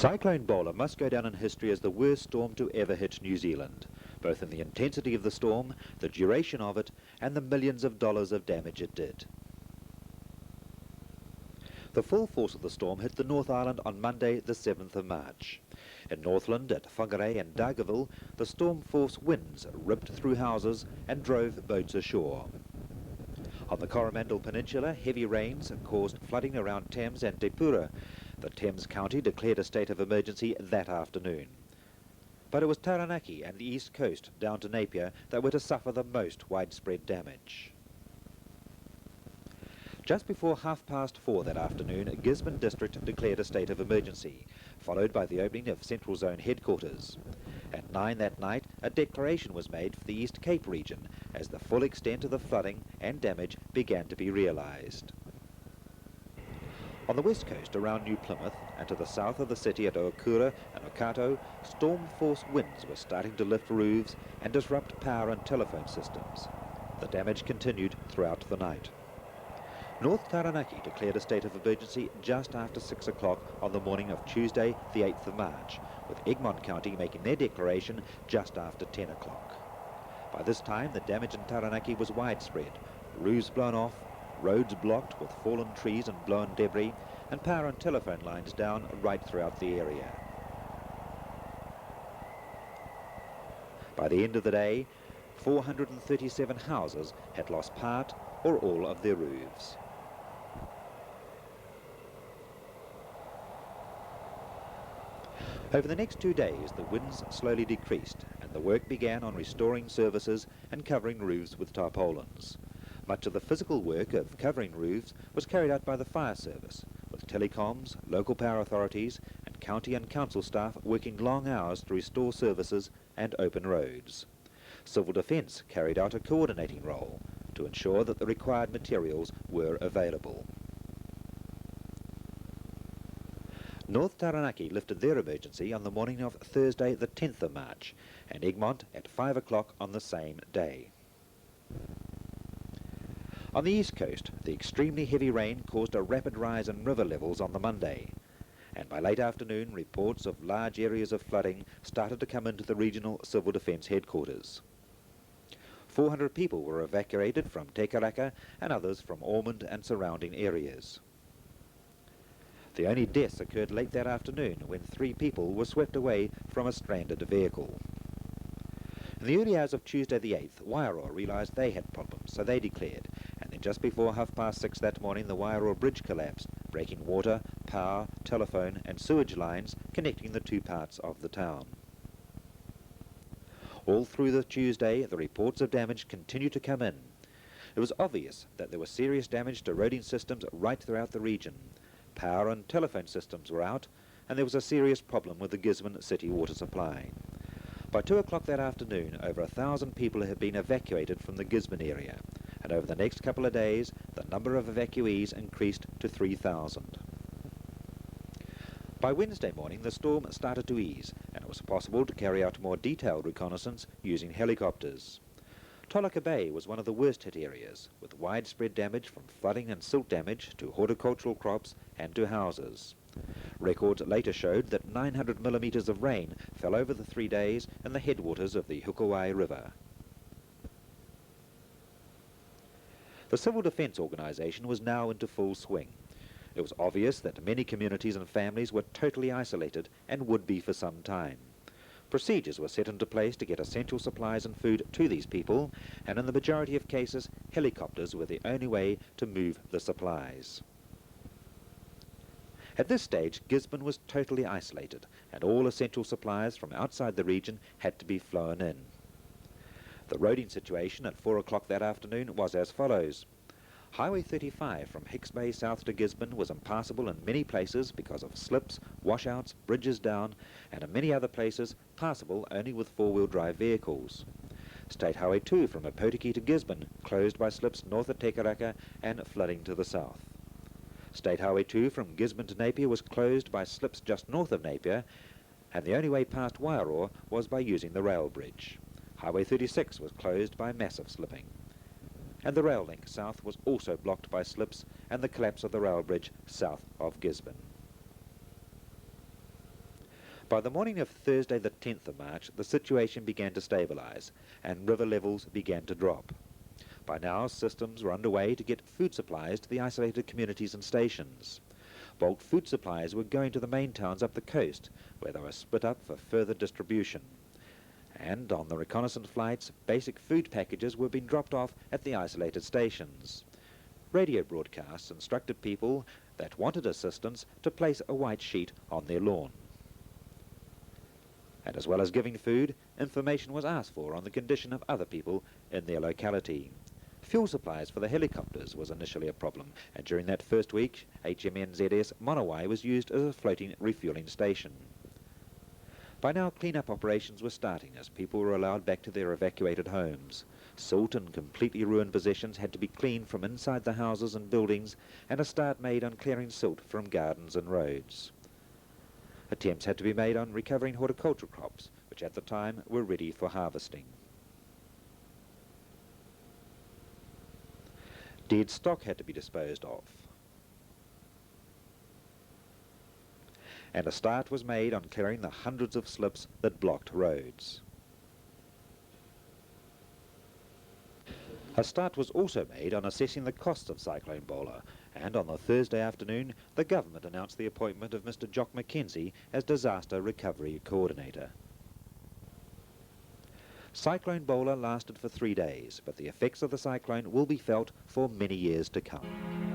Cyclone Bola must go down in history as the worst storm to ever hit New Zealand, both in the intensity of the storm, the duration of it, and the millions of dollars of damage it did. The full force of the storm hit the North Island on Monday, the 7th of March. In Northland, at Whangarei and Dargaville, the storm force winds ripped through houses and drove boats ashore. On the Coromandel Peninsula, heavy rains caused flooding around Thames and Te Pura. The Thames County declared a state of emergency that afternoon. But it was Taranaki and the east coast down to Napier that were to suffer the most widespread damage. Just before 4:30 that afternoon, Gisborne District declared a state of emergency, followed by the opening of Central Zone headquarters. At 9 that night, a declaration was made for the East Cape region as the full extent of the flooding and damage began to be realised. On the west coast around New Plymouth and to the south of the city at Oakura and Okato, storm-force winds were starting to lift roofs and disrupt power and telephone systems. The damage continued throughout the night. North Taranaki declared a state of emergency just after 6 o'clock on the morning of Tuesday, the 8th of March, with Egmont County making their declaration just after 10 o'clock. By this time, the damage in Taranaki was widespread, roofs blown off, roads blocked with fallen trees and blown debris, and power and telephone lines down right throughout the area. By the end of the day, 437 houses had lost part or all of their roofs. Over the next 2 days, the winds slowly decreased, and the work began on restoring services and covering roofs with tarpaulins. Much of the physical work of covering roofs was carried out by the fire service, with telecoms, local power authorities, and county and council staff working long hours to restore services and open roads. Civil Defence carried out a coordinating role to ensure that the required materials were available. North Taranaki lifted their emergency on the morning of Thursday the 10th of March, and Egmont at 5 o'clock on the same day. On the east coast, the extremely heavy rain caused a rapid rise in river levels on the Monday, and by late afternoon reports of large areas of flooding started to come into the regional Civil Defence headquarters. 400 people were evacuated from Te Karaka and others from Ormond and surrounding areas. The only deaths occurred late that afternoon when 3 people were swept away from a stranded vehicle. In the early hours of Tuesday the 8th, Wairoa realised they had problems, so they declared, and then just before 6:30 that morning the Wairoa Bridge collapsed, breaking water, power, telephone and sewage lines connecting the 2 parts of the town. All through the Tuesday, the reports of damage continued to come in. It was obvious that there was serious damage to roading systems right throughout the region. Power and telephone systems were out, and there was a serious problem with the Gisborne city water supply. By 2 o'clock that afternoon, over 1,000 people had been evacuated from the Gisborne area, and over the next couple of days, the number of evacuees increased to 3,000. By Wednesday morning, the storm started to ease, and it was possible to carry out more detailed reconnaissance using helicopters. Tolaka Bay was one of the worst hit areas, with widespread damage from flooding and silt damage to horticultural crops and to houses. Records later showed that 900 millimetres of rain fell over the 3 days in the headwaters of the Hukawai River. The Civil Defence Organisation was now into full swing. It was obvious that many communities and families were totally isolated and would be for some time. Procedures were set into place to get essential supplies and food to these people, and in the majority of cases, helicopters were the only way to move the supplies. At this stage, Gisborne was totally isolated, and all essential supplies from outside the region had to be flown in. The roading situation at 4 o'clock that afternoon was as follows. Highway 35 from Hicks Bay south to Gisborne was impassable in many places because of slips, washouts, bridges down, and in many other places passable only with 4-wheel drive vehicles. State Highway 2 from Opotiki to Gisborne closed by slips north of Te Karaka and flooding to the south. State Highway 2 from Gisborne to Napier was closed by slips just north of Napier, and the only way past Wairoa was by using the rail bridge. Highway 36 was closed by massive slipping. And the rail link south was also blocked by slips and the collapse of the rail bridge south of Gisborne. By the morning of Thursday the 10th of March, the situation began to stabilise and river levels began to drop. By now, systems were underway to get food supplies to the isolated communities and stations. Bulk food supplies were going to the main towns up the coast, where they were split up for further distribution. And on the reconnaissance flights, basic food packages were being dropped off at the isolated stations. Radio broadcasts instructed people that wanted assistance to place a white sheet on their lawn. And as well as giving food, information was asked for on the condition of other people in their locality. Fuel supplies for the helicopters was initially a problem, and during that first week, HMNZS Monowai was used as a floating refuelling station. By now, clean-up operations were starting as people were allowed back to their evacuated homes. Silt and completely ruined possessions had to be cleaned from inside the houses and buildings, and a start made on clearing silt from gardens and roads. Attempts had to be made on recovering horticultural crops, which at the time were ready for harvesting. Dead stock had to be disposed of. And a start was made on clearing the hundreds of slips that blocked roads. A start was also made on assessing the costs of Cyclone Bola, and on the Thursday afternoon, the government announced the appointment of Mr. Jock Mackenzie as Disaster Recovery Coordinator. Cyclone Bola lasted for 3 days, but the effects of the cyclone will be felt for many years to come.